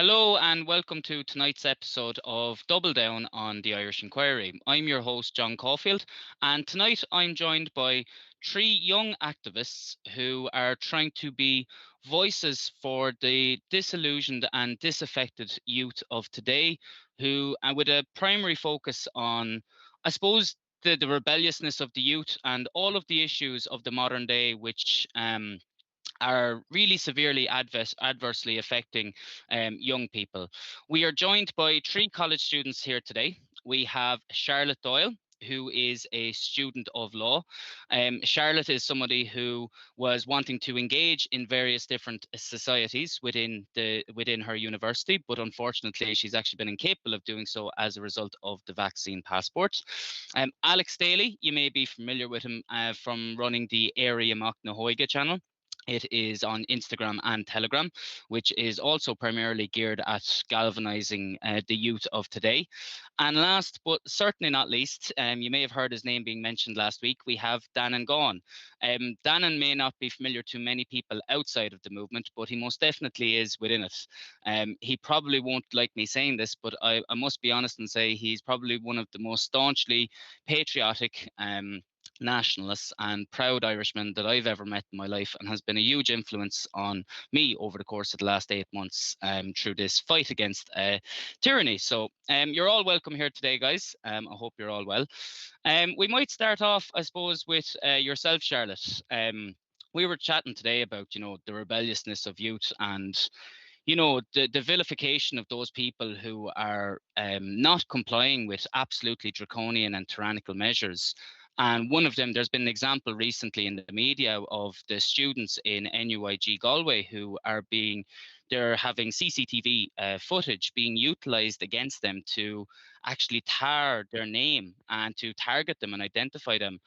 Hello and welcome to tonight's episode of Double Down on the Irish Inquiry. I'm your host, John Caulfield, and tonight I'm joined by three young activists who are trying to be voices for the disillusioned and disaffected youth of today, who, with a primary focus on, I suppose, the rebelliousness of the youth and all of the issues of the modern day, which are really severely adversely affecting young people. We are joined by three college students here today. We have Charlotte Doyle, who is a student of law. Charlotte is somebody who was wanting to engage in various different societies within her university, but unfortunately, she's actually been incapable of doing so as a result of the vaccine passport. Alex Daly, you may be familiar with him from running the Area Mock Nahoiga channel. It is on Instagram and Telegram, which is also primarily geared at galvanizing the youth of today. And last but certainly not least, you may have heard his name being mentioned last week, we have Dannan Gaughan. Dannan may not be familiar to many people outside of the movement, but he most definitely is within it. He probably won't like me saying this, but I must be honest and say he's probably one of the most staunchly patriotic nationalists and proud Irishmen that I've ever met in my life, and has been a huge influence on me over the course of the last 8 months through this fight against tyranny. So you're all welcome here today, guys. I hope you're all well. We might start off, I suppose, with yourself, Charlotte. We were chatting today about, the rebelliousness of youth and the vilification of those people who are not complying with absolutely draconian and tyrannical measures. And one of them, there's been an example recently in the media of the students in NUIG Galway who they're having CCTV footage being utilized against them to actually tar their name and to target them and identify them.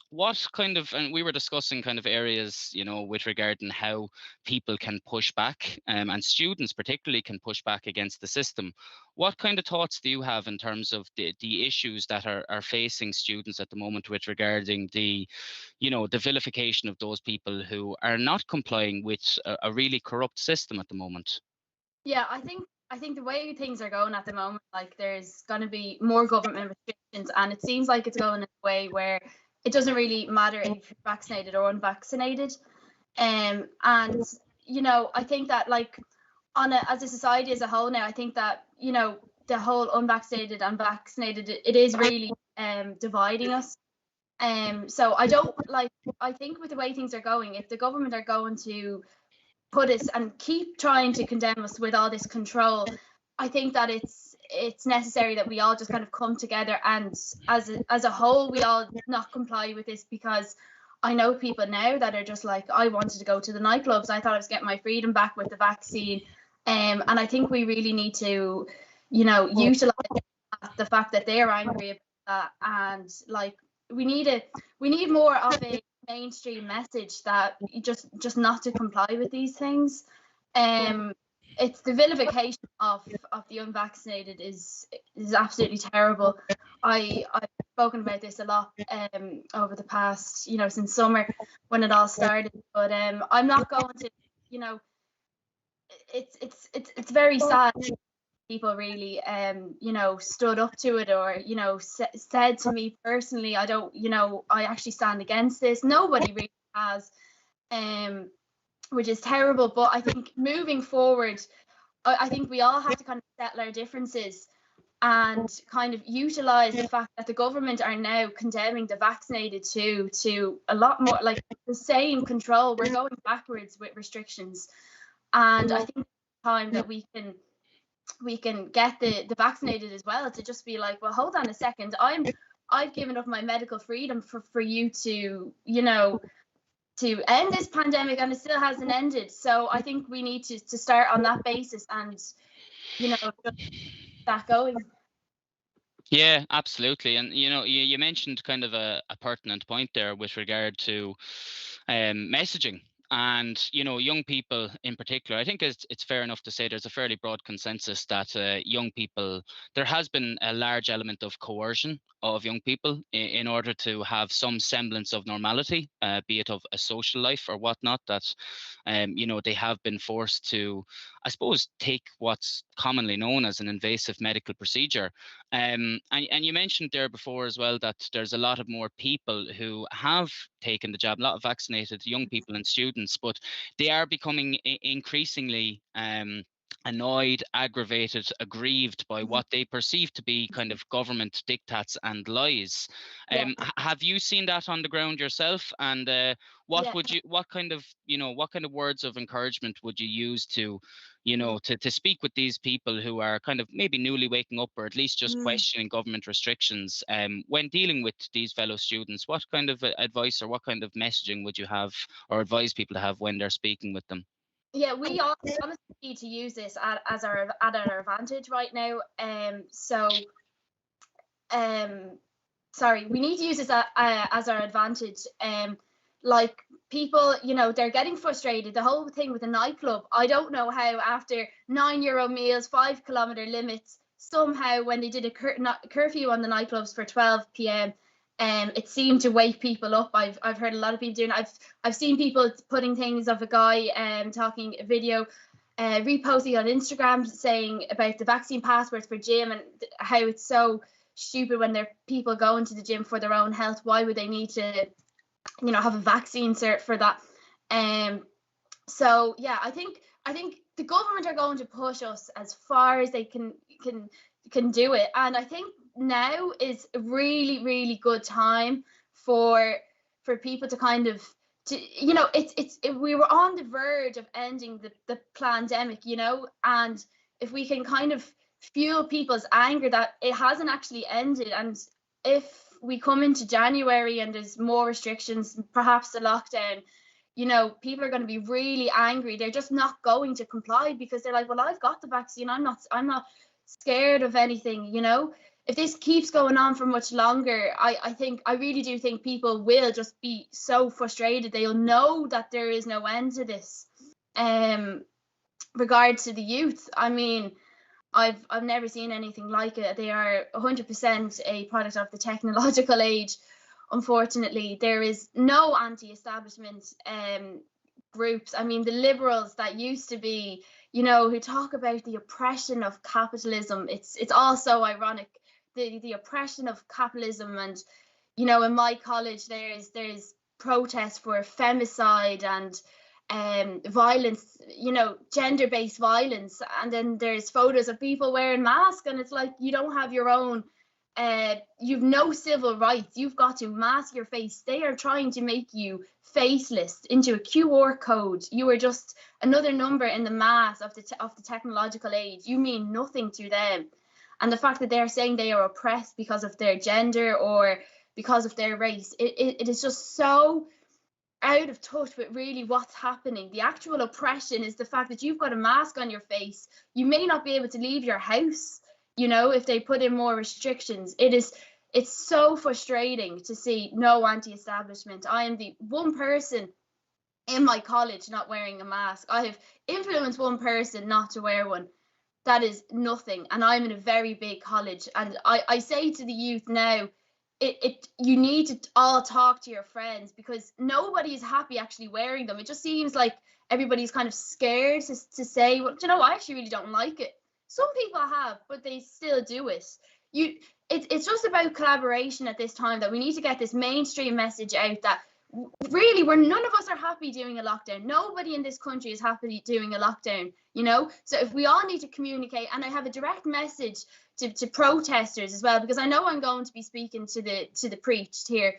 What kind of, and we were discussing kind of areas, with regard and how people can push back, and students particularly can push back against the system. What kind of thoughts do you have in terms of the issues that are facing students at the moment with regarding the vilification of those people who are not complying with a really corrupt system at the moment? Yeah, I think the way things are going at the moment, like there's going to be more government restrictions, and it seems like it's going in a way where it doesn't really matter if you're vaccinated or unvaccinated. And I think that like as a society as a whole now, I think that the whole unvaccinated and vaccinated, it is really dividing us. So I think with the way things are going, if the government are going to put us and keep trying to condemn us with all this control, I think that it's necessary that we all just kind of come together and as a whole we all not comply with this, because I know people now that are just like, I wanted to go to the nightclubs, I thought I was getting my freedom back with the vaccine. And I think we really need to utilize the fact that they're angry about that, and like we need more of a mainstream message that you just not to comply with these things. It's the vilification of the unvaccinated is absolutely terrible. I've spoken about this a lot over the past, since summer when it all started, but I'm not going to, it's very sad people really stood up to it, or said to me personally, I actually stand against this. Nobody really has, which is terrible. But I think moving forward, I think we all have to kind of settle our differences and kind of utilize the fact that the government are now condemning the vaccinated to a lot more, like the same control. We're going backwards with restrictions, and I think it's time that we can get the vaccinated as well to just be like, well, hold on a second, I've given up my medical freedom for you to to end this pandemic, and it still hasn't ended. So I think we need to start on that basis and just that going. Yeah, absolutely. And you mentioned kind of a pertinent point there with regard to messaging. And young people in particular, I think it's fair enough to say there's a fairly broad consensus that young people, there has been a large element of coercion of young people in order to have some semblance of normality, be it of a social life or whatnot, that they have been forced to I suppose, take what's commonly known as an invasive medical procedure. And you mentioned there before as well that there's a lot of more people who have taken the jab, a lot of vaccinated young people and students, but they are becoming increasingly annoyed, aggravated, aggrieved by what they perceive to be kind of government diktats and lies. Yeah. Have you seen that on the ground yourself? And what Yeah. would you, what kind of, what kind of words of encouragement would you use to, to speak with these people who are kind of maybe newly waking up, or at least just questioning government restrictions when dealing with these fellow students? What kind of advice or what kind of messaging would you have or advise people to have when they're speaking with them? Yeah, we honestly need to use this at our advantage right now. Sorry, we need to use this as our advantage. Like, people, they're getting frustrated. The whole thing with the nightclub, I don't know how after €9 meals, 5-kilometer limits, somehow when they did a curfew on the nightclubs for 12 p.m. It seemed to wake people up. I've heard a lot of people doing it. I've seen people putting things of a guy talking a video, reposting on Instagram saying about the vaccine passports for gym and how it's so stupid when they're people going to the gym for their own health. Why would they need to, have a vaccine cert for that? So yeah, I think the government are going to push us as far as they can do it, and I think now is a really, really good time for people to kind of we were on the verge of ending the pandemic, and if we can kind of fuel people's anger that it hasn't actually ended, and if we come into January and there's more restrictions, perhaps the lockdown, people are going to be really angry. They're just not going to comply because they're like, well, I've got the vaccine. I'm not scared of anything, If this keeps going on for much longer, I really do think people will just be so frustrated. They'll know that there is no end to this. Regard to the youth, I mean, I've never seen anything like it. They are 100% a product of the technological age. Unfortunately, there is no anti-establishment groups. I mean, the liberals that used to be, who talk about the oppression of capitalism. It's all so ironic. The oppression of capitalism, and in my college there's protests for femicide and violence, gender-based violence, and then there's photos of people wearing masks, and it's like, you don't have your own you've no civil rights. You've got to mask your face. They are trying to make you faceless into a QR code. You are just another number in the mass of the technological age. You mean nothing to them. And the fact that they're saying they are oppressed because of their gender or because of their race, it is just so out of touch with really what's happening. The actual oppression is the fact that you've got a mask on your face. You may not be able to leave your house, if they put in more restrictions. It's so frustrating to see no anti-establishment. I am the one person in my college not wearing a mask. I have influenced one person not to wear one. That is nothing, and I'm in a very big college, and I say to the youth now, you need to all talk to your friends, because nobody is happy actually wearing them. It just seems like everybody's kind of scared to say, well, I actually really don't like it. Some people have, but they still do it. It's just about collaboration at this time, that we need to get this mainstream message out that really none of us are happy doing a lockdown. Nobody in this country is happy doing a lockdown, so if we all need to communicate, and I have a direct message to protesters as well, because I know I'm going to be speaking to the preached here,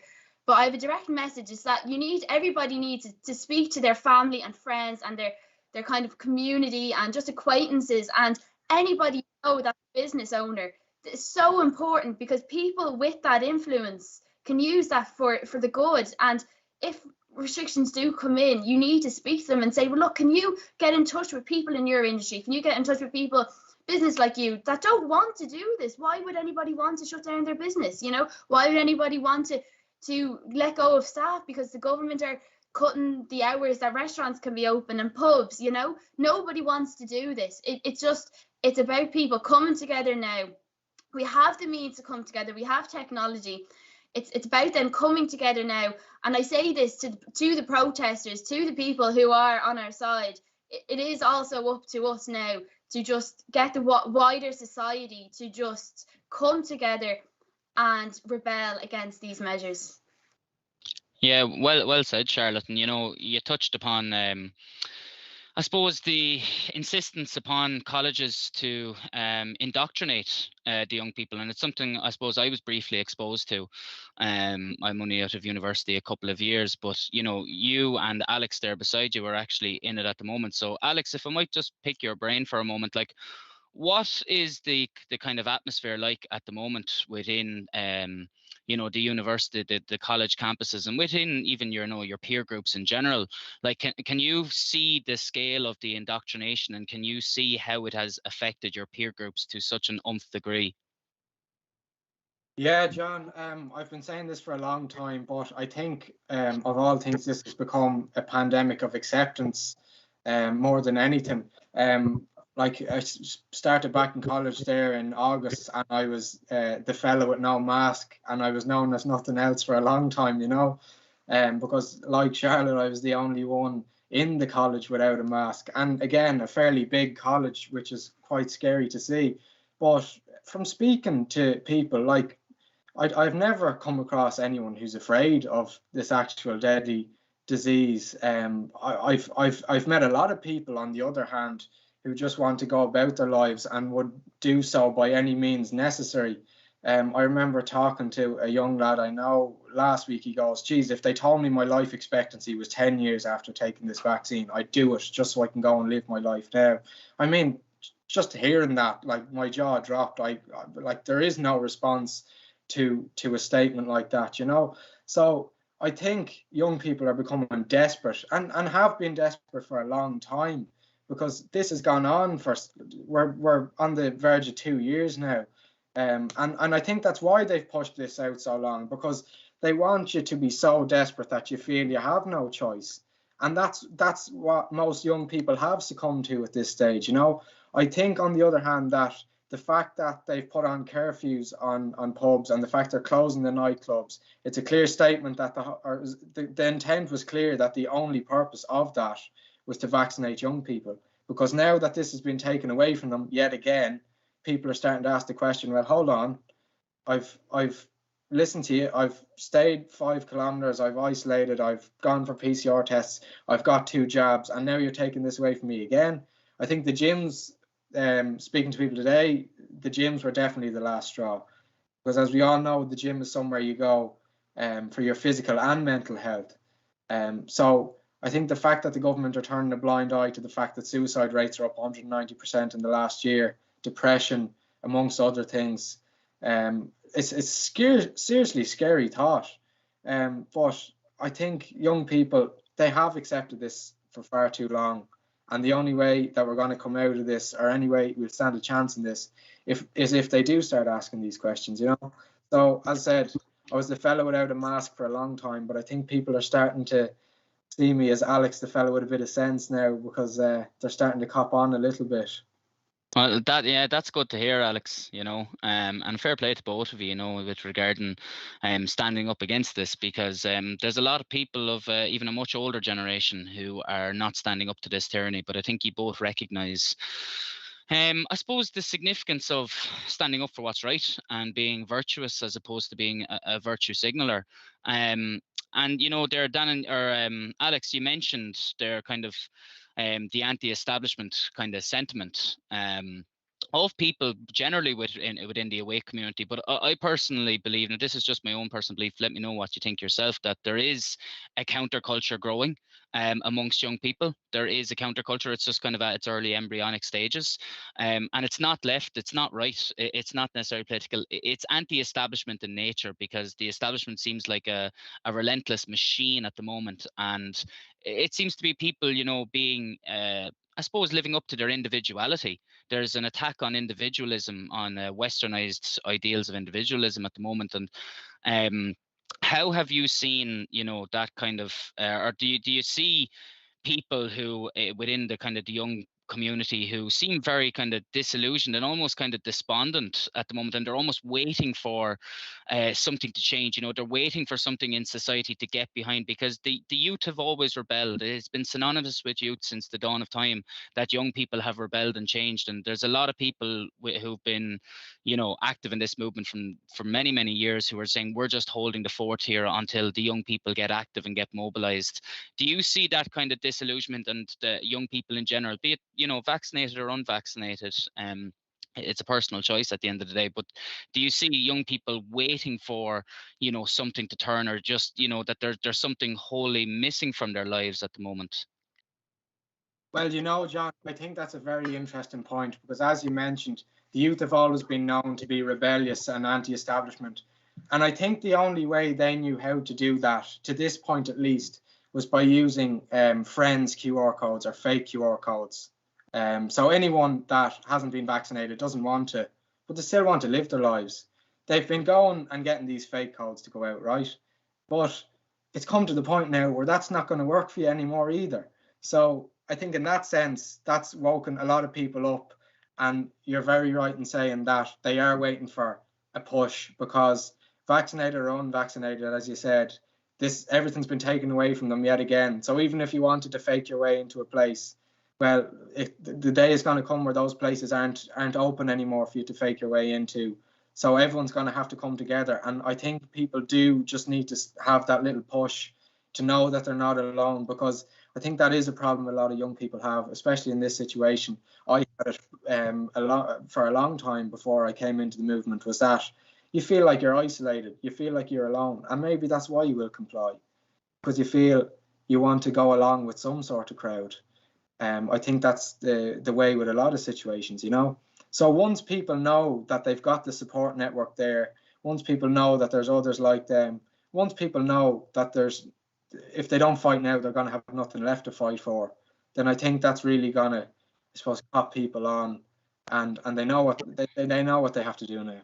but I have a direct message, is that everybody needs to speak to their family and friends and their kind of community and just acquaintances and anybody that business owner. It's so important, because people with that influence can use that for the good. And if restrictions do come in, you need to speak to them and say, well, look, can you get in touch with people in your industry? Can you get in touch with people, business like you, that don't want to do this? Why would anybody want to shut down their business? Why would anybody want to let go of staff because the government are cutting the hours that restaurants can be open and pubs? Nobody wants to do this. It's about people coming together now. We have the means to come together. We have technology. It's about them coming together now. And I say this to the protesters, to the people who are on our side. it is also up to us now to just get the wider society to just come together and rebel against these measures. Yeah, well said, Charlotte. And you touched upon I suppose the insistence upon colleges to indoctrinate the young people, and it's something I suppose I was briefly exposed to. I'm only out of university a couple of years, but you and Alex there beside you are actually in it at the moment. So, Alex, if I might just pick your brain for a moment, like, what is the kind of atmosphere like at the moment within the university, the college campuses, and within even your peer groups in general? Like, can you see the scale of the indoctrination, and can you see how it has affected your peer groups to such an degree? Yeah, John, I've been saying this for a long time, but I think of all things, this has become a pandemic of acceptance more than anything. Like, I started back in college there in August, and I was the fellow with no mask, and I was known as nothing else for a long time, because like Charlotte, I was the only one in the college without a mask. And again, a fairly big college, which is quite scary to see. But from speaking to people, like, I've never come across anyone who's afraid of this actual deadly disease. I've met a lot of people, on the other hand, who just want to go about their lives and would do so by any means necessary. I remember talking to a young lad I know last week. He goes, "Geez, if they told me my life expectancy was 10 years after taking this vaccine, I'd do it just so I can go and live my life now." I mean, just hearing that, like, my jaw dropped. Like, there is no response to a statement like that, So I think young people are becoming desperate, and have been desperate for a long time, because this has gone on for, we're on the verge of 2 years now. And I think that's why they've pushed this out so long, because they want you to be so desperate that you feel you have no choice. And that's what most young people have succumbed to at this stage. I think, on the other hand, that the fact that they've put on curfews on pubs, and the fact they're closing the nightclubs, it's a clear statement that the intent was clear, that the only purpose of that was to vaccinate young people. Because now that this has been taken away from them yet again, people are starting to ask the question, well, hold on, I've listened to you, I've stayed 5 kilometers, I've isolated, I've gone for PCR tests, I've got 2 jabs, and now you're taking this away from me again. I think the gyms, speaking to people today, the gyms were definitely the last straw, because, as we all know, the gym is somewhere you go for your physical and mental health. So I think the fact that the government are turning a blind eye to the fact that suicide rates are up 190% in the last year, depression amongst other things, it's seriously scary thought. But I think young people, they have accepted this for far too long. And the only way that we're going to come out of this, or any way we'll stand a chance in this, is if they do start asking these questions, So, as I said, I was the fellow without a mask for a long time, but I think people are starting to see me as Alex, the fellow with a bit of sense now, because they're starting to cop on a little bit. Well, that's good to hear, Alex. And fair play to both of you, with regarding standing up against this, because there's a lot of people of even a much older generation who are not standing up to this tyranny. But I think you both recognise, I suppose, the significance of standing up for what's right and being virtuous, as opposed to being a virtue signaler. And there, Dannan, or Alex, you mentioned their kind of the anti-establishment kind of sentiment of people generally within the awake community. But I personally believe, and this is just my own personal belief, let me know what you think yourself, that there is a counterculture growing amongst young people. There is a counterculture. It's just kind of at its early embryonic stages. And it's not left, it's not right, it's not necessarily political. It's anti-establishment in nature, because the establishment seems like a relentless machine at the moment. And it seems to be people, being, I suppose, living up to their individuality. There's an attack on individualism, on westernized ideals of individualism at the moment. And how have you seen, that kind of, or do you see people who within the kind of the young community who seem very kind of disillusioned and almost kind of despondent at the moment, and they're almost waiting for something to change. You know, they're waiting for something in society to get behind, because the youth have always rebelled. It's been synonymous with youth since the dawn of time that young people have rebelled and changed. And there's a lot of people who've been, you know, active in this movement for many years, who are saying we're just holding the fort here until the young people get active and get mobilized. Do you see that kind of disillusionment, and the young people in general, be it, you know, vaccinated or unvaccinated? It's a personal choice at the end of the day, but do you see young people waiting for, you know, something to turn, or just, you know, that there's something wholly missing from their lives at the moment? Well, you know, John, I think that's a very interesting point, because as you mentioned, the youth have always been known to be rebellious and anti-establishment. And I think the only way they knew how to do that, to this point at least, was by using friends' QR codes or fake QR codes. So anyone that hasn't been vaccinated, doesn't want to, but they still want to live their lives, they've been going and getting these fake codes to go out, right? But it's come to the point now where that's not going to work for you anymore either. So I think in that sense, that's woken a lot of people up. And you're very right in saying that they are waiting for a push, because vaccinated or unvaccinated, as you said, everything's been taken away from them yet again. So even if you wanted to fake your way into a place, well, the day is going to come where those places aren't open anymore for you to fake your way into. So everyone's going to have to come together. And I think people do just need to have that little push to know that they're not alone, because I think that is a problem a lot of young people have, especially in this situation. I had it for a long time before I came into the movement, was that you feel like you're isolated, you feel like you're alone, and maybe that's why you will comply, because you feel you want to go along with some sort of crowd. I think that's the way with a lot of situations, you know. So once people know that they've got the support network there, once people know that there's others like them, once people know that there's, if they don't fight now, they're going to have nothing left to fight for, then I think that's really going to, I suppose, cop people on, and they know what they know what they have to do now.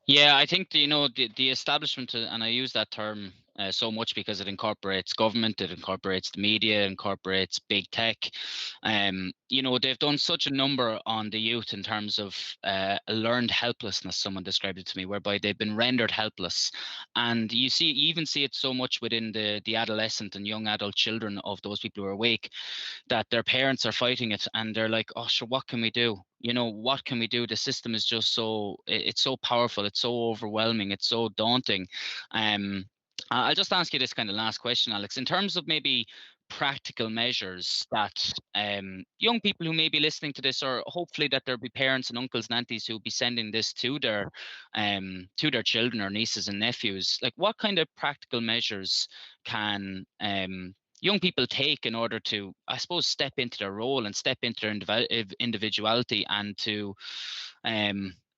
Yeah, I think you know, the establishment, and I use that term so much because it incorporates government, it incorporates the media, it incorporates big tech. You know, they've done such a number on the youth in terms of a learned helplessness. Someone described it to me, whereby they've been rendered helpless, and you even see it so much within the adolescent and young adult children of those people who are awake, that their parents are fighting it, and they're like, oh sure, what can we do? You know, what can we do? The system is just it's so powerful, it's so overwhelming, it's so daunting. I'll just ask you this kind of last question, Alex, in terms of maybe practical measures that young people who may be listening to this, or hopefully that there'll be parents and uncles and aunties who'll be sending this to their children or nieces and nephews, like what kind of practical measures can young people take in order to, I suppose, step into their role and step into their individuality, and to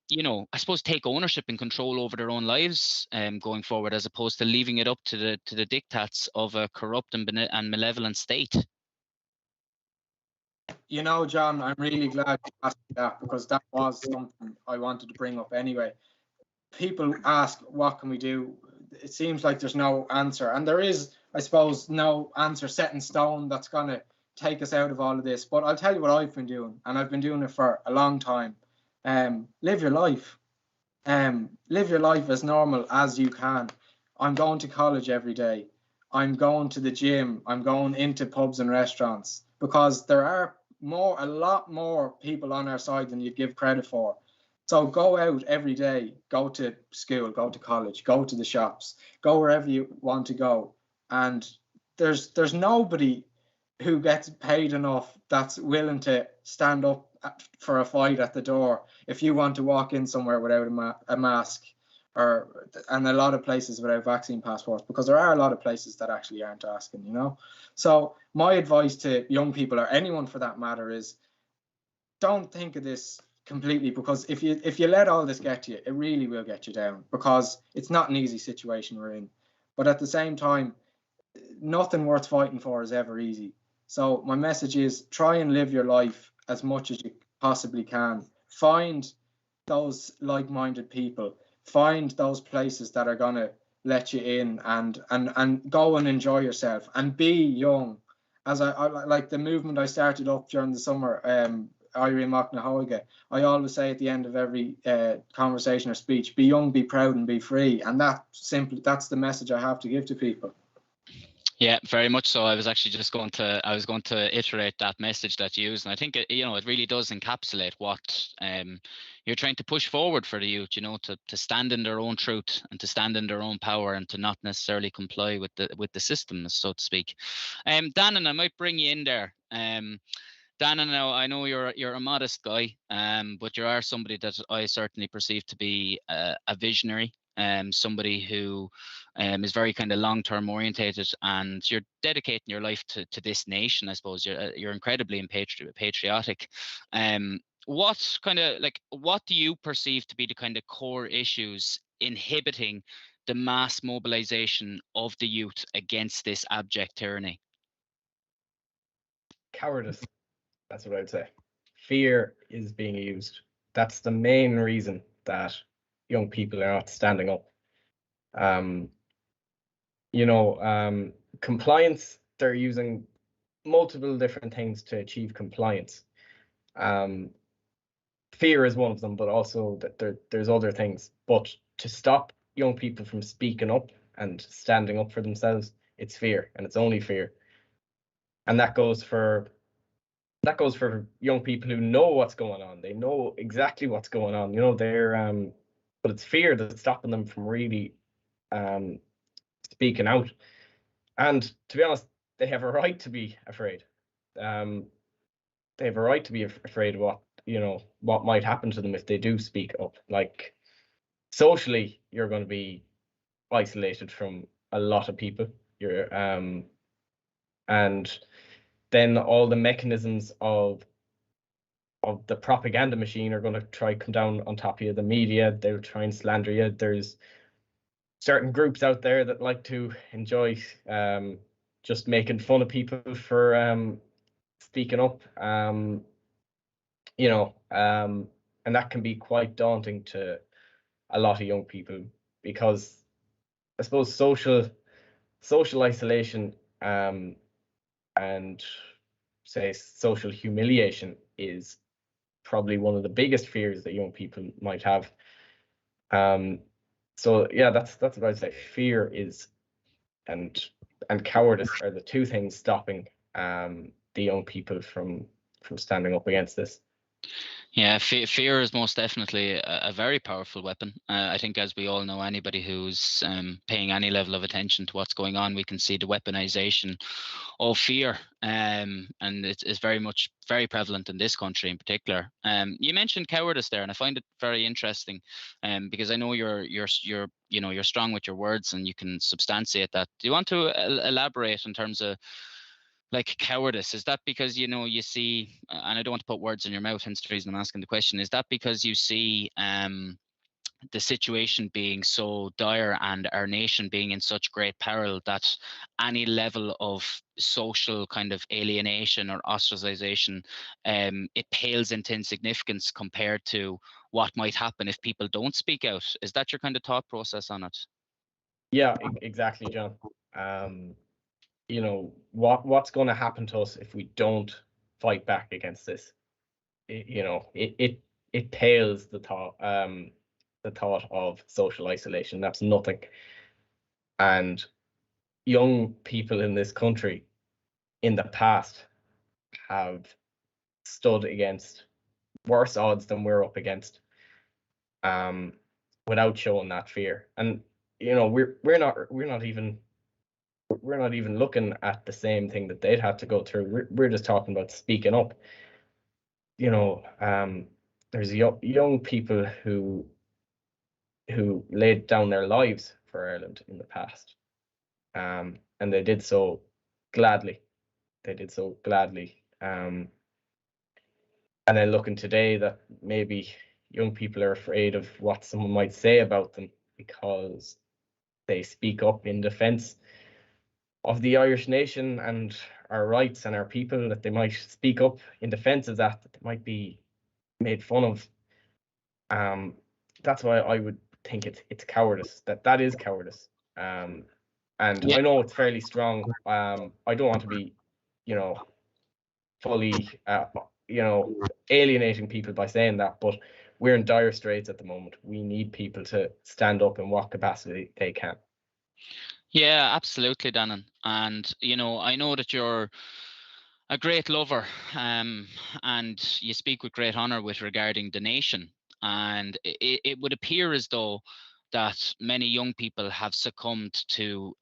you know, I suppose, take ownership and control over their own lives going forward, as opposed to leaving it up to the diktats of a corrupt and malevolent state? You know, John, I'm really glad you asked me that, because that was something I wanted to bring up anyway. People ask, what can we do? It seems like there's no answer, and there is, I suppose, no answer set in stone that's going to take us out of all of this. But I'll tell you what I've been doing, and I've been doing it for a long time. Live your life. Live your life as normal as you can. I'm going to college every day. I'm going to the gym. I'm going into pubs and restaurants, because there are a lot more people on our side than you give credit for. So go out every day, go to school, go to college, go to the shops, go wherever you want to go. And there's nobody who gets paid enough that's willing to stand up for a fight at the door if you want to walk in somewhere without a mask, and a lot of places without vaccine passports, because there are a lot of places that actually aren't asking, you know. So my advice to young people, or anyone for that matter, is don't think of this completely, because if you let all this get to you, it really will get you down, because it's not an easy situation we're in. But at the same time, nothing worth fighting for is ever easy. So my message is, try and live your life as much as you possibly can. Find those like-minded people. Find those places that are going to let you in, and go and enjoy yourself, and be young, as I like the movement I started up during the summer, Irie Machnahoiga, I always say at the end of every conversation or speech, be young, be proud, and be free. And that's the message I have to give to people. Yeah, very much so. I was actually just going to iterate that message that you used, and I think it really does encapsulate what you're trying to push forward for the youth. To stand in their own truth and to stand in their own power, and to not necessarily comply with the system, so to speak. Dannan, I might bring you in there. Dannan, now I know you're a modest guy, but you are somebody that I certainly perceive to be a visionary. Somebody who is very kind of long-term orientated, and you're dedicating your life to this nation. I suppose you're incredibly patriotic. What do you perceive to be the kind of core issues inhibiting the mass mobilization of the youth against this abject tyranny? Cowardice. That's what I'd say. Fear is being used. That's the main reason that young people are not standing up. Compliance, they're using multiple different things to achieve compliance. Fear is one of them, but also that there's other things. But to stop young people from speaking up and standing up for themselves, it's fear, and it's only fear. And that goes for young people who know what's going on. They know exactly what's going on. But it's fear that's stopping them from really speaking out. And to be honest, they have a right to be afraid. They have a right to be afraid of what might happen to them if they do speak up. Like, socially, you're going to be isolated from a lot of people. And then all the mechanisms of the propaganda machine are going to try come down on top of you. The media, they'll try and slander you. There's certain groups out there that like to enjoy just making fun of people for speaking up. And that can be quite daunting to a lot of young people, because I suppose social isolation and say social humiliation is probably one of the biggest fears that young people might have. So yeah, that's what I'd say. Fear is and cowardice are the two things stopping the young people from standing up against this. Yeah, fear is most definitely a very powerful weapon. I think, as we all know, anybody who's paying any level of attention to what's going on, we can see the weaponization of fear, and it's very prevalent in this country in particular. You mentioned cowardice there, and I find it very interesting, because I know you're strong with your words and you can substantiate that. Do you want to elaborate in terms of like cowardice? Is that because you see, and I don't want to put words in your mouth, hence the reason I'm asking the question, is that because you see the situation being so dire and our nation being in such great peril that any level of social kind of alienation or ostracization, it pales into insignificance compared to what might happen if people don't speak out? Is that your kind of thought process on it? Yeah, exactly, John. What's going to happen to us if we don't fight back against this? It pales the thought of social isolation. That's nothing. And young people in this country in the past have stood against worse odds than we're up against, without showing that fear. And we're not even looking at the same thing that they'd have to go through. We're just talking about speaking up. There's young people who laid down their lives for Ireland in the past, and they did so gladly. And then looking today, that maybe young people are afraid of what someone might say about them because they speak up in defence of the Irish nation and our rights and our people, that they might speak up in defence of that they might be made fun of. That's why I would think it's cowardice. That is cowardice. And yeah. I know it's fairly strong. I don't want to be you know, fully, you know, alienating people by saying that, but we're in dire straits at the moment. We need people to stand up in what capacity they can. Yeah, absolutely, Dannan. And I know that you're a great lover, and you speak with great honor with regarding the nation. And it would appear as though that many young people have succumbed to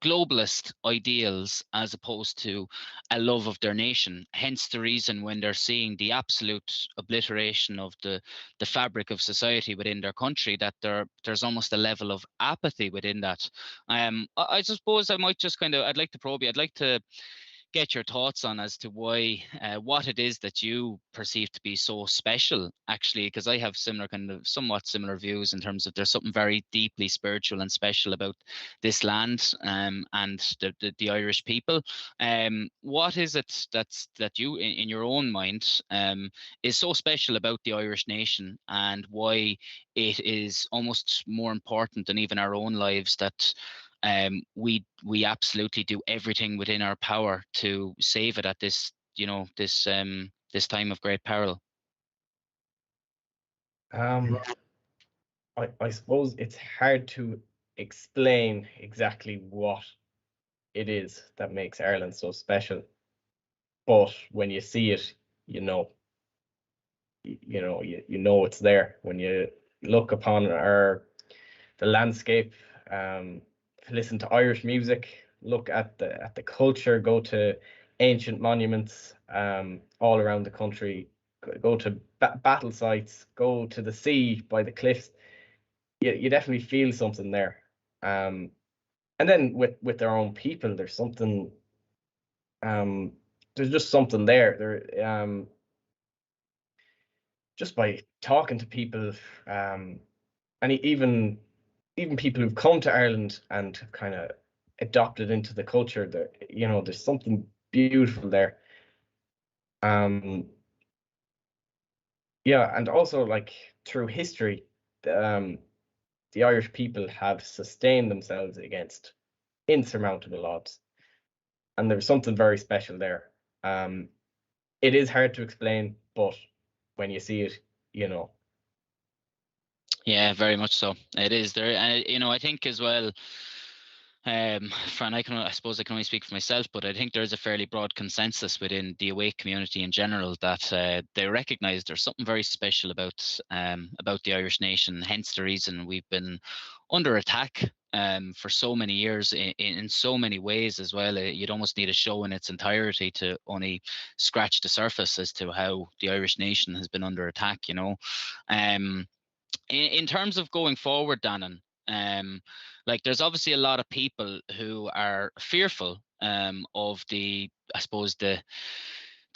globalist ideals as opposed to a love of their nation. Hence the reason when they're seeing the absolute obliteration of the fabric of society within their country, that there's almost a level of apathy within that. I suppose I might just I'd like to probe you. I'd like to get your thoughts on as to why, what it is that you perceive to be so special, actually, because I have similar somewhat similar views in terms of there's something very deeply spiritual and special about this land, and the Irish people. What is it that you, in your own mind, is so special about the Irish nation, and why it is almost more important than even our own lives that we absolutely do everything within our power to save it at this this time of great peril? I suppose it's hard to explain exactly what it is that makes Ireland so special, but when you see it, you know it's there. When you look upon the landscape, listen to Irish music, look at the culture, go to ancient monuments all around the country, go to battle sites, go to the sea by the cliffs. You definitely feel something there. And then with their own people, there's something. There's just something there. Just by talking to people, and even people who've come to Ireland and have kind of adopted into the culture, there, there's something beautiful there. Yeah, and also like through history, the Irish people have sustained themselves against insurmountable odds, and there's something very special there. It is hard to explain, but when you see it, you know. Yeah, very much so. It is there, and I think as well. I suppose I can only speak for myself, but I think there is a fairly broad consensus within the awake community in general that they recognise there's something very special about the Irish nation. Hence the reason we've been under attack for so many years in so many ways as well. You'd almost need a show in its entirety to only scratch the surface as to how the Irish nation has been under attack. In terms of going forward, Dannan, like there's obviously a lot of people who are fearful of I suppose the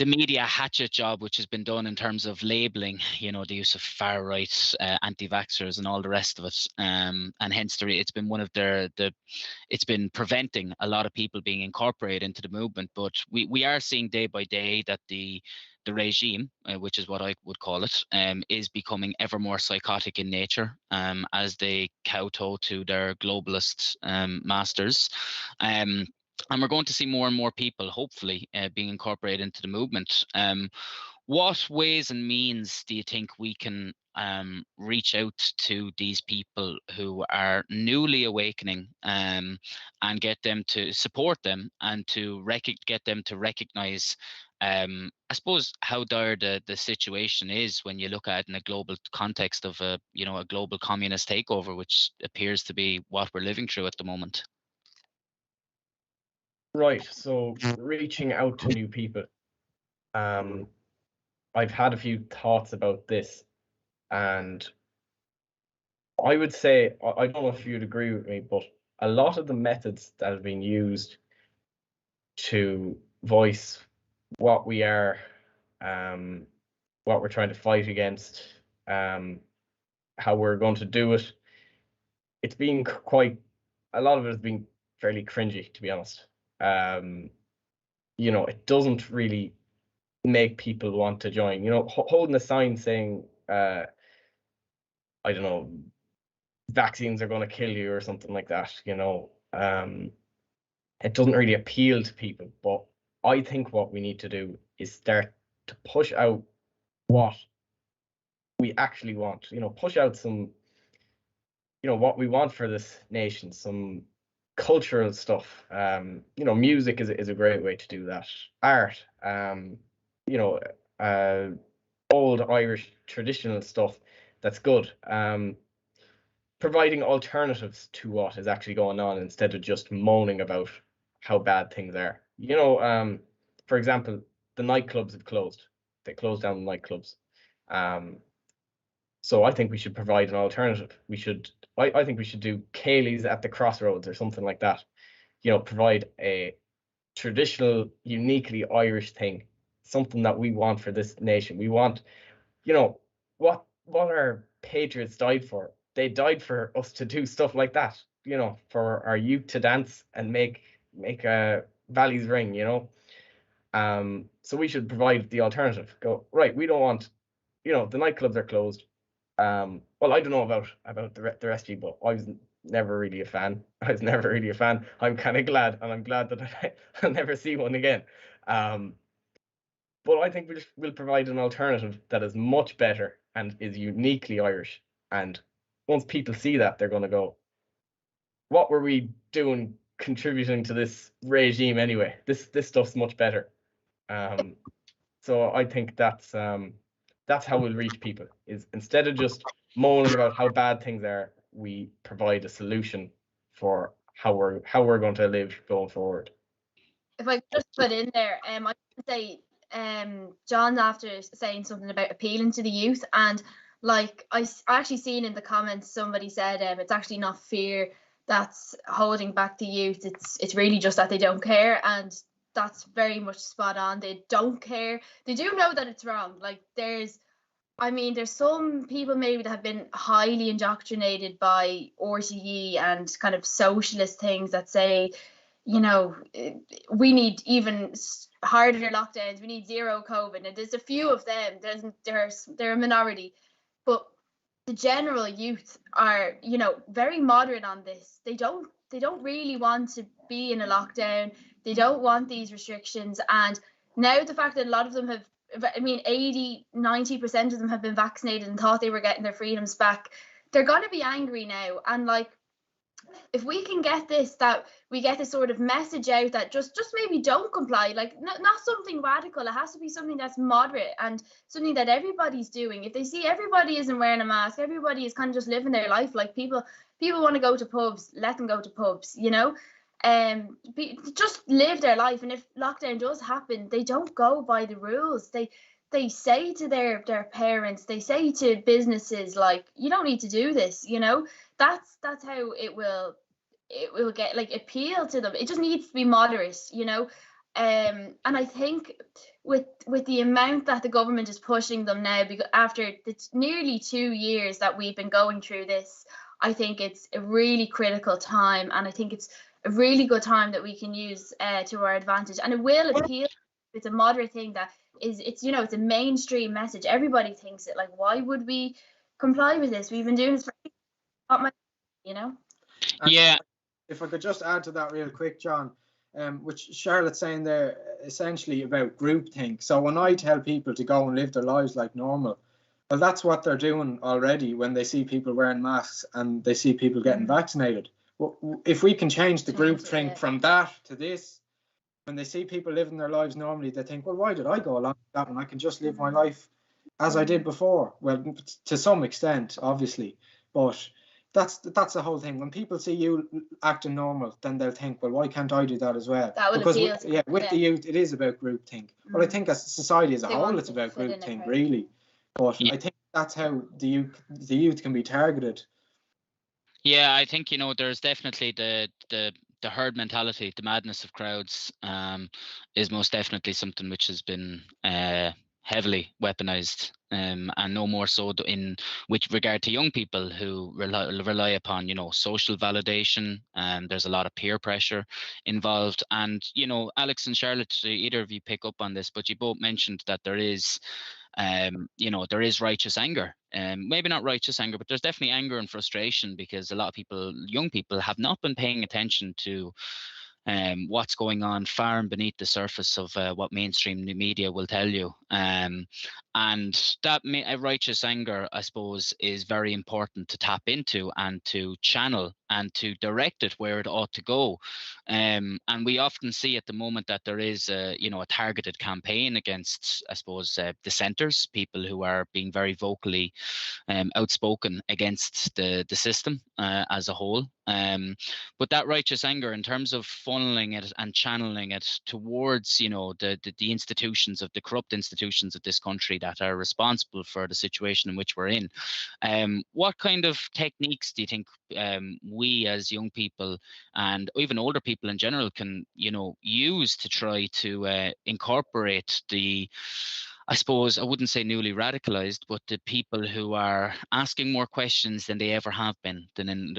media hatchet job which has been done in terms of labeling, the use of far right, anti-vaxxers and all the rest of it, and hence it's been one of it's been preventing a lot of people being incorporated into the movement. But we are seeing day by day that the regime, which is what I would call it, is becoming ever more psychotic in nature, as they kowtow to their globalist masters. And we're going to see more and more people, hopefully, being incorporated into the movement. What ways and means do you think we can reach out to these people who are newly awakening, and get them to support them and to get them to recognize, I suppose, how dire the situation is when you look at it in a global context of a global communist takeover, which appears to be what we're living through at the moment? Right. So reaching out to new people. I've had a few thoughts about this, and I would say, I don't know if you'd agree with me, but a lot of the methods that have been used to voice what we are, what we're trying to fight against, how we're going to do it, it's been a lot of it has been fairly cringy, to be honest. It doesn't really make people want to join. Holding a sign saying, I don't know, vaccines are going to kill you or something like that. It doesn't really appeal to people. But I think what we need to do is start to push out what we actually want. Push out some, what we want for this nation, some cultural stuff. Music is a great way to do that. Art, you know, old Irish traditional stuff that's good. Providing alternatives to what is actually going on instead of just moaning about how bad things are. For example, the nightclubs have closed. They closed down the nightclubs. So I think we should provide an alternative. I think we should do Cayley's at the Crossroads or something like that. Provide a traditional, uniquely Irish thing, something that we want for this nation. We want, what our patriots died for. They died for us to do stuff like that, for our youth to dance and make valleys ring, So we should provide the alternative. Go, right, we don't want, the nightclubs are closed. Well, I don't know about the rest of you, but I was never really a fan. I'm kind of glad, and I'm glad that I'll never see one again. But I think we'll provide an alternative that is much better and is uniquely Irish. And once people see that, they're going to go, what were we doing contributing to this regime anyway? This stuff's much better. So I think that's how we'll reach people, is instead of just moaning about how bad things are, we provide a solution for how we're going to live going forward. If I could just put in there, I would say John's after saying something about appealing to the youth, and like I actually seen in the comments somebody said it's actually not fear that's holding back the youth, it's really just that they don't care, and that's very much spot on. They don't care. They do know that it's wrong. Like there's some people maybe that have been highly indoctrinated by RTE and kind of socialist things that say, we need even harder lockdowns, we need zero COVID. And there's a few of them. They're a minority, but the general youth are, very moderate on this. They don't really want to be in a lockdown. They don't want these restrictions. And now the fact that a lot of them 80-90% of them have been vaccinated and thought they were getting their freedoms back, they're going to be angry now. And like, if we can get this sort of message out that just maybe don't comply, like not something radical, it has to be something that's moderate and something that everybody's doing. If they see everybody isn't wearing a mask, everybody is kind of just living their life, like people want to go to pubs, let them go to pubs, just live their life. And if lockdown does happen, they don't go by the rules. They say to their parents, they say to businesses, like, you don't need to do this, that's how it will get, like, appeal to them. It just needs to be moderate, and I think with the amount that the government is pushing them now, because after it's nearly 2 years that we've been going through this, I think it's a really critical time, and I think it's a really good time that we can use to our advantage, and it will appeal. It's a moderate thing that is, it's a mainstream message. Everybody thinks it. Like, why would we comply with this? We've been doing this for Yeah. If I could just add to that real quick, John, which Charlotte's saying there, essentially about groupthink. So when I tell people to go and live their lives like normal, well, that's what they're doing already when they see people wearing masks and they see people getting vaccinated. Well, if we can change the groupthink from that to this, when they see people living their lives normally, they think, well, why did I go along with that when I can just live my life as I did before? Well, to some extent, obviously, but that's the whole thing. When people see you acting normal, then they'll think, well, why can't I do that as well? That will appeal to the youth, it is about groupthink. Well, I think as a society as a whole, it's about groupthink, really. But I think that's how the youth can be targeted. Yeah, I think, there's definitely the herd mentality, the madness of crowds, is most definitely something which has been heavily weaponized, and no more so with regard to young people who rely upon, social validation. There's a lot of peer pressure involved, and Alex and Charlotte, either of you pick up on this, but you both mentioned that there is there is righteous anger, maybe not righteous anger, but there's definitely anger and frustration, because a lot of people, young people, have not been paying attention to what's going on far and beneath the surface of what mainstream media will tell you. And that righteous anger, I suppose, is very important to tap into and to channel and to direct it where it ought to go. And we often see at the moment that there is a targeted campaign against, I suppose, dissenters, people who are being very vocally outspoken against the system as a whole. But that righteous anger, in terms of funneling it and channeling it towards, the institutions of the corrupt institutions of this country that are responsible for the situation in which we're in, what kind of techniques do you think we as young people and even older people in general can, use to try to incorporate the, I suppose, I wouldn't say newly radicalized, but the people who are asking more questions than they ever have been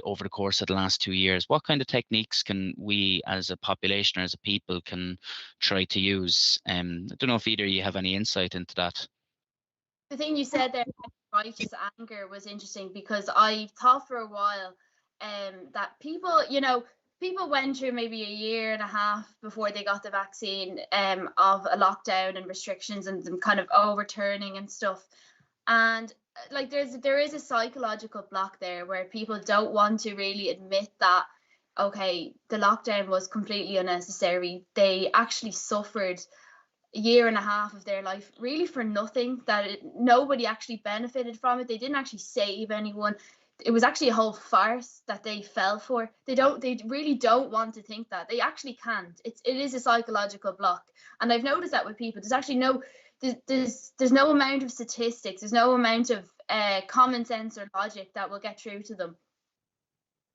over the course of the last 2 years? What kind of techniques can we as a population or as a people can try to use? I don't know if either of you have any insight into that. The thing you said there, righteous anger, was interesting, because I thought for a while that people, people went through maybe a year and a half before they got the vaccine of a lockdown and restrictions and them kind of overturning and stuff. And like there is a psychological block there where people don't want to really admit that, okay, the lockdown was completely unnecessary. They actually suffered a year and a half of their life really for nothing, that nobody actually benefited from it. They didn't actually save anyone. It was actually a whole farce that they fell for. They really don't want to think that. They actually can't. It is a psychological block. And I've noticed that with people. There's actually there's no amount of statistics, there's no amount of common sense or logic that will get through to them.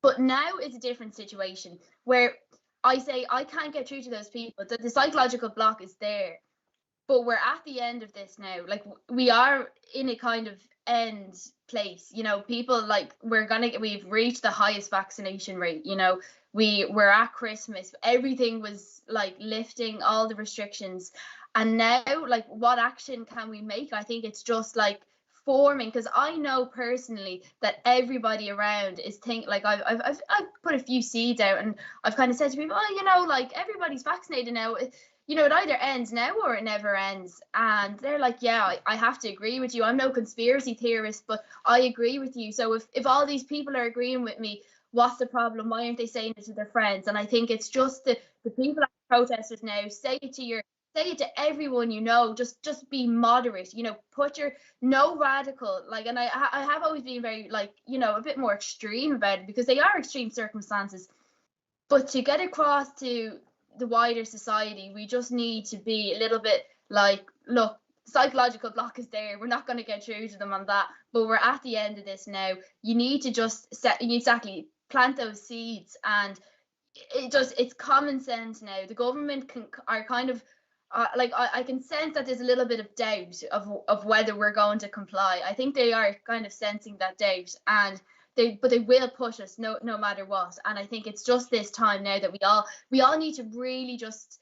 But now it's a different situation where I say I can't get through to those people. The psychological block is there. But we're at the end of this now. Like, we are in a kind of end place. People, like, we've reached the highest vaccination rate. We're at Christmas. Everything was like lifting all the restrictions. And now, like, what action can we make? I think it's just like forming, because I know personally that everybody around is like, I've put a few seeds out, and I've kind of said to people, like, everybody's vaccinated now. It either ends now or it never ends. And they're like, yeah, I have to agree with you. I'm no conspiracy theorist, but I agree with you. So if all these people are agreeing with me, what's the problem? Why aren't they saying it to their friends? And I think it's just the people, protesters now, say it to everyone, just be moderate, put your no radical, like, and I have always been very, like, a bit more extreme about it, because they are extreme circumstances. But to get across to the wider society, we just need to be a little bit like, look, psychological block is there. We're not going to get through to them on that, but we're at the end of this now. You need to just plant those seeds, and it's common sense now. The government are kind of like, I can sense that there's a little bit of doubt of whether we're going to comply. I think they are kind of sensing that doubt, and they will push us no matter what. And I think it's just this time now that we all need to really just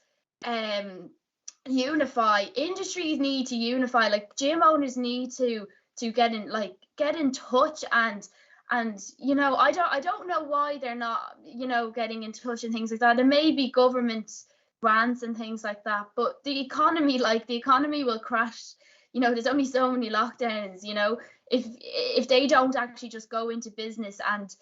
unify. Industries need to unify. Like, gym owners need to get in touch, and I don't know why they're not getting in touch and things like that. And maybe government grants and things like that, but the economy will crash. There's only so many lockdowns. If they don't actually just go into business and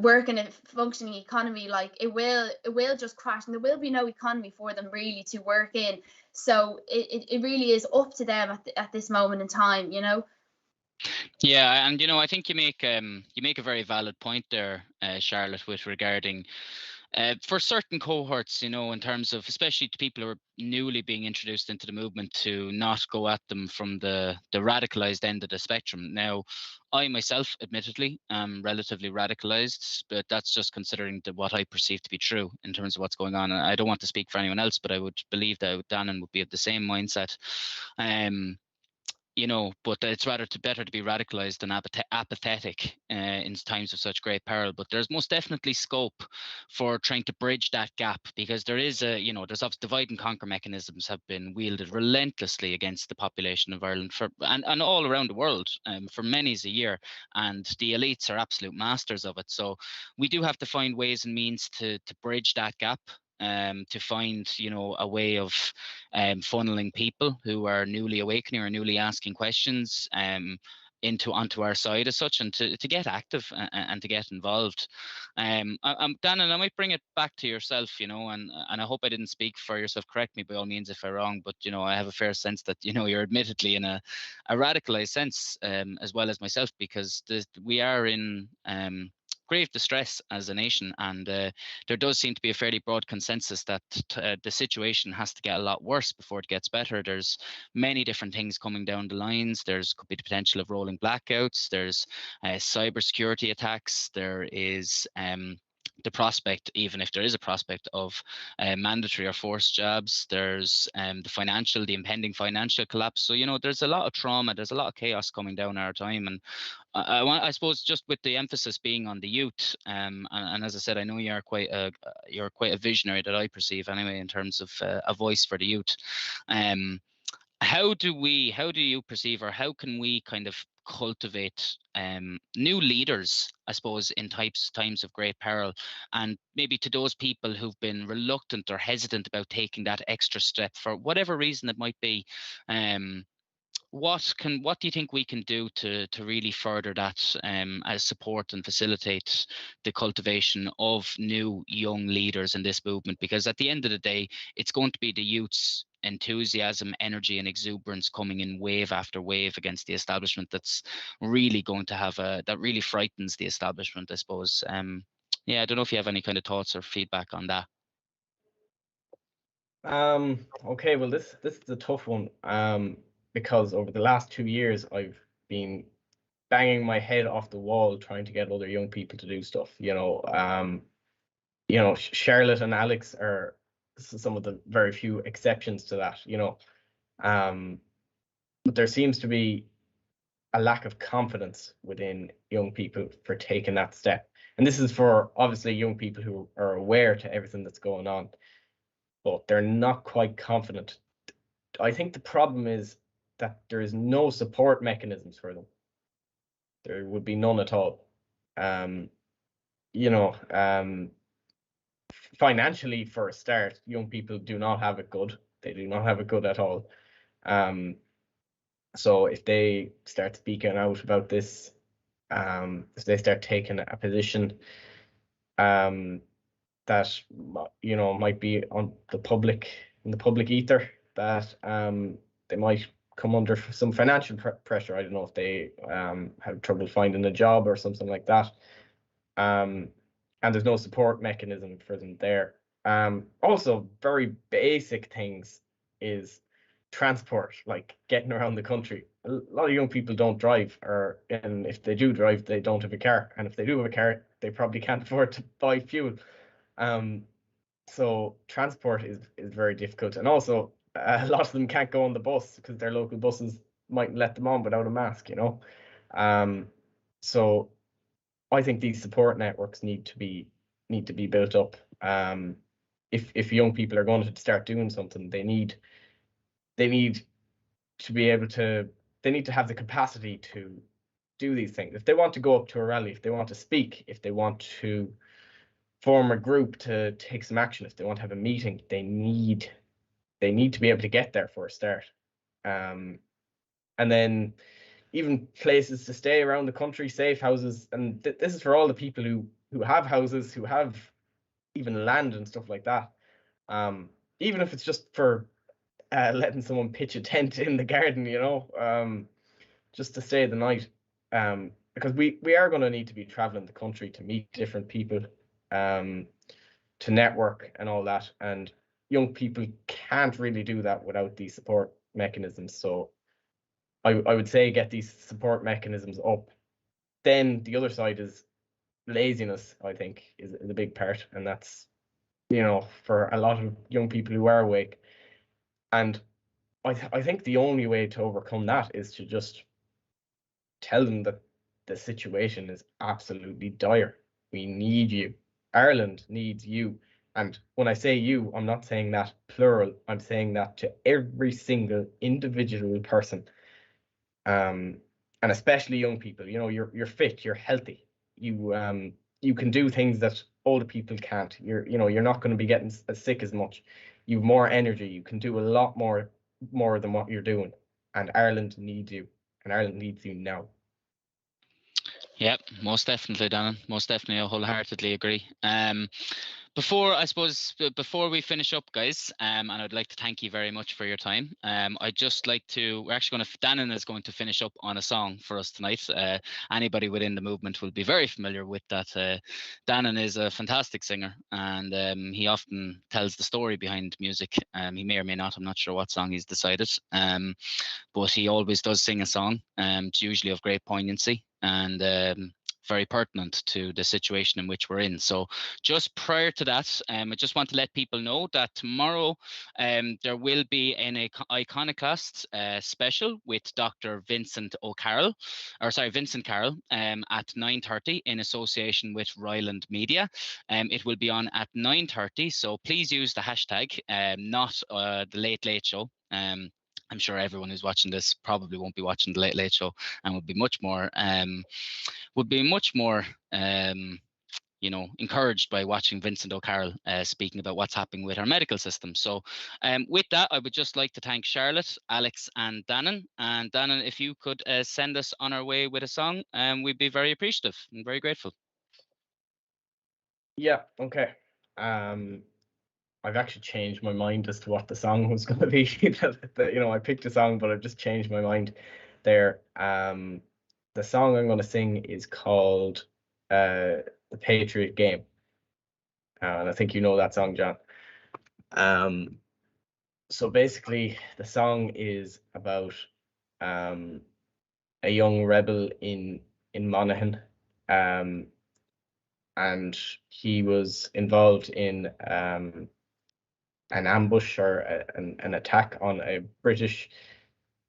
work in a functioning economy, like, it will just crash, and there will be no economy for them really to work in. So it really is up to them at this moment in time. Yeah, and I think you make a very valid point there, Charlotte, with regarding for certain cohorts, in terms of, especially to people who are newly being introduced into the movement, to not go at them from the radicalized end of the spectrum. Now, I myself, admittedly, am relatively radicalized, but that's just considering what I perceive to be true in terms of what's going on. And I don't want to speak for anyone else, but I would believe that Dannan would be of the same mindset. but it's better to be radicalized than apathetic in times of such great peril. But there's most definitely scope for trying to bridge that gap, because there is there's obviously divide and conquer mechanisms have been wielded relentlessly against the population of Ireland and all around the world for many's a year, and the elites are absolute masters of it. So we do have to find ways and means to bridge that gap. To find, a way of funneling people who are newly awakening or newly asking questions onto our side as such, and to get active and to get involved. Dannan, I might bring it back to yourself, and I hope I didn't speak for yourself. Correct me by all means if I'm wrong, but I have a fair sense that you're admittedly in a radicalized sense as well as myself, because we are in grave distress as a nation, and there does seem to be a fairly broad consensus that the situation has to get a lot worse before it gets better. There's many different things coming down the lines. Could be the potential of rolling blackouts. There's cybersecurity attacks. There is the prospect, even if there is a prospect, of mandatory or forced jobs. There's the impending financial collapse. So there's a lot of trauma. There's a lot of chaos coming down our time, and I suppose just with the emphasis being on the youth, and as I said, I know you're quite a visionary, that I perceive anyway, in terms of a voice for the youth. How do you perceive, or how can we kind of cultivate new leaders, I suppose, in times of great peril, and maybe to those people who've been reluctant or hesitant about taking that extra step for whatever reason it might be? What do you think we can do to really further that as support and facilitate the cultivation of new young leaders in this movement? Because at the end of the day, it's going to be the youth's enthusiasm, energy, and exuberance coming in wave after wave against the establishment that's really going to have that really frightens the establishment, I suppose. I don't know if you have any kind of thoughts or feedback on that. Okay, well, this is a tough one. Because over the last 2 years, I've been banging my head off the wall trying to get other young people to do stuff. Charlotte and Alex are some of the very few exceptions to that. But there seems to be a lack of confidence within young people for taking that step. And this is for obviously young people who are aware to everything that's going on, but they're not quite confident. I think the problem is that there is no support mechanisms for them. There would be none at all. Financially, for a start, young people do not have it good. They do not have it good at all. So if they start speaking out about this, if they start taking a position that might be on in the public ether, that they might come under some financial pressure. I don't know if they have trouble finding a job or something like that. And there's no support mechanism for them there. Also, very basic things is transport, like getting around the country. A lot of young people don't drive, and if they do drive, they don't have a car. And if they do have a car, they probably can't afford to buy fuel. So transport is very difficult. And also, a lot of them can't go on the bus because their local buses mightn't let them on without a mask, So I think these support networks need to be built up. If young people are going to start doing something, they need to be able to. They need to have the capacity to do these things. If they want to go up to a rally, if they want to speak, if they want to form a group to take some action, if they want to have a meeting, they need to be able to get there for a start. And then even places to stay around the country, safe houses. And this is for all the people who have houses, who have even land and stuff like that. Even if it's just for letting someone pitch a tent in the garden, just to stay the night. Because we are going to need to be traveling the country to meet different people, to network and all that. And young people can't really do that without these support mechanisms. So I would say get these support mechanisms up. Then the other side is laziness, I think, is a big part. And that's, for a lot of young people who are awake. And I think the only way to overcome that is to just tell them that the situation is absolutely dire. We need you. Ireland needs you. And when I say you, I'm not saying that plural. I'm saying that to every single individual person. And especially young people. You know, you're fit, you're healthy. You can do things that older people can't. You're not going to be getting as sick as much. You've more energy. You can do a lot more than what you're doing. And Ireland needs you. And Ireland needs you now. Yep, most definitely, Dannan. Most definitely, I wholeheartedly agree. Before we finish up, guys, and I'd like to thank you very much for your time. I'd just like to, Dannan is going to finish up on a song for us tonight. Anybody within the movement will be very familiar with that. Dannan is a fantastic singer, and he often tells the story behind music. He may or may not, I'm not sure what song he's decided, but he always does sing a song. It's usually of great poignancy and very pertinent to the situation in which we're in. So just prior to that, I just want to let people know that tomorrow there will be an Iconoclast special with Dr. Vincent Carroll at 9:30 in association with Ryland Media. It will be on at 9:30, so please use the hashtag, not the Late Late Show. I'm sure everyone who's watching this probably won't be watching the Late Late Show and would be much more encouraged by watching Vincent O'Carroll speaking about what's happening with our medical system. So with that, I would just like to thank Charlotte, Alex and Dannan. And Dannan, if you could send us on our way with a song, we'd be very appreciative and very grateful. Yeah, okay. I've actually changed my mind as to what the song was going to be. I picked a song, but I've just changed my mind there. The song I'm going to sing is called The Patriot Game. And I think you know that song, John. So basically, the song is about a young rebel in Monaghan. And he was involved in an ambush or an attack on a British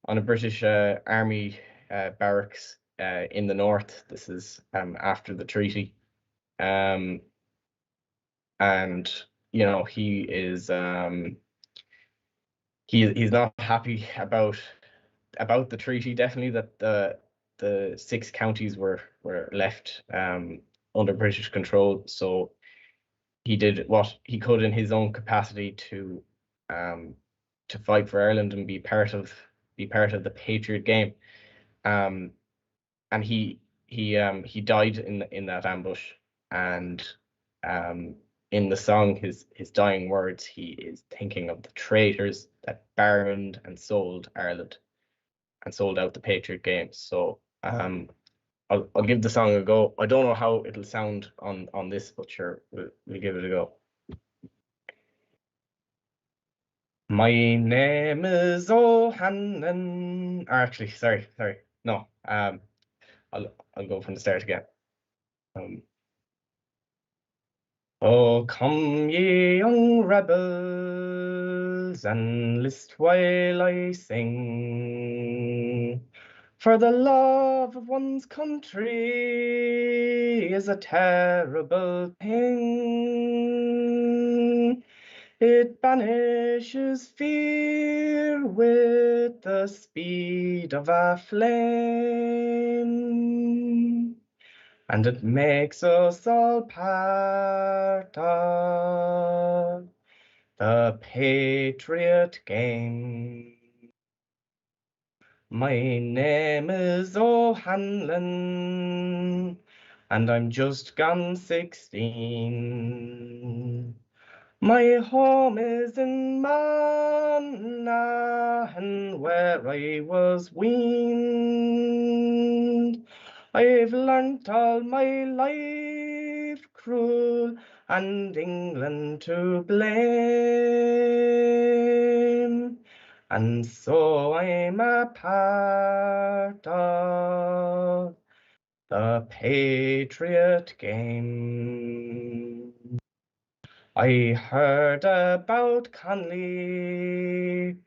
army barracks in the north. This is after the treaty, and he is he's not happy about the treaty. Definitely that the 6 counties were left under British control. So he did what he could in his own capacity to fight for Ireland and be part of the Patriot Game. And he died in that ambush. And in the song, his dying words, he is thinking of the traitors that burned and sold Ireland and sold out the Patriot Game. So I'll give the song a go. I don't know how it'll sound on this, but sure, we'll give it a go. My name is O'Hanlon. Actually, sorry. No, I'll go from the start again. Oh, come ye young rebels, and list while I sing. For the love of one's country is a terrible thing. It banishes fear with the speed of a flame, and it makes us all part of the Patriot Game. My name is O'Hanlon, and I'm just gone 16. My home is in Monaghan, where I was weaned. I've learnt all my life cruel and England to blame, and so I'm a part of the Patriot Game. I heard about Conley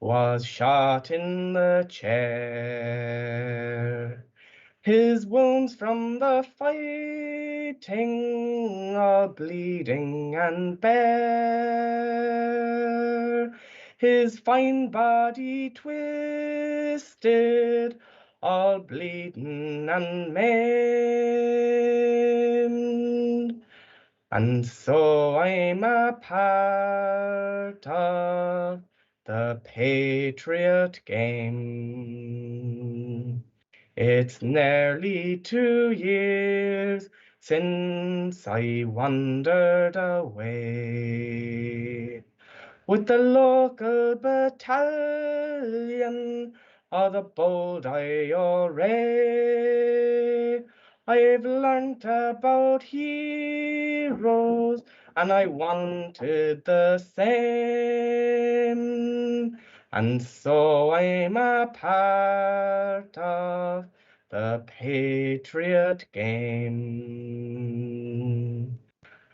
was shot in the chair. His wounds from the fighting, all bleeding and bare. His fine body twisted, all bleeding and maimed. And so I'm a part of the Patriot game. It's nearly 2 years since I wandered away with the local battalion of the bold IRA. I've learnt about heroes and I wanted the same. And so I'm a part of the Patriot game.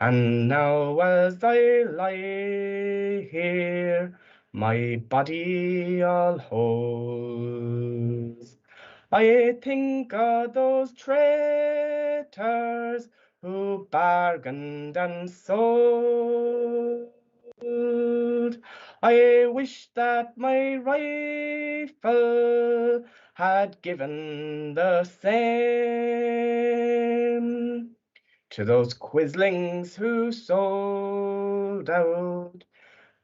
And now as I lie here, my body all holds, I think of those traitors who bargained and sold. I wish that my rifle had given the same to those quislings who sold out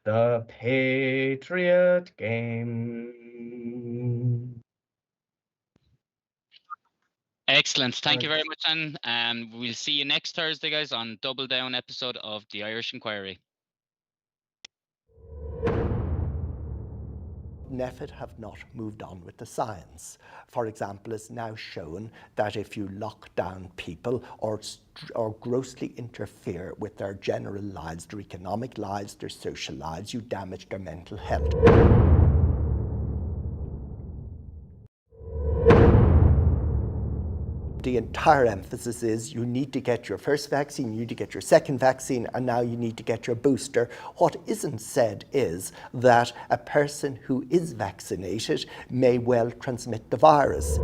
the Patriot game. Excellent. Thank you very much, Anne. We'll see you next Thursday, guys, on Double Down episode of the Irish Inquiry. NPHET have not moved on with the science. For example, it's now shown that if you lock down people or grossly interfere with their general lives, their economic lives, their social lives, you damage their mental health. The entire emphasis is you need to get your first vaccine, you need to get your second vaccine, and now you need to get your booster. What isn't said is that a person who is vaccinated may well transmit the virus.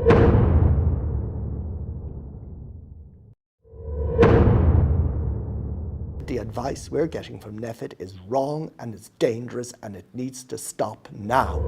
The advice we're getting from NPHET is wrong and it's dangerous and it needs to stop now.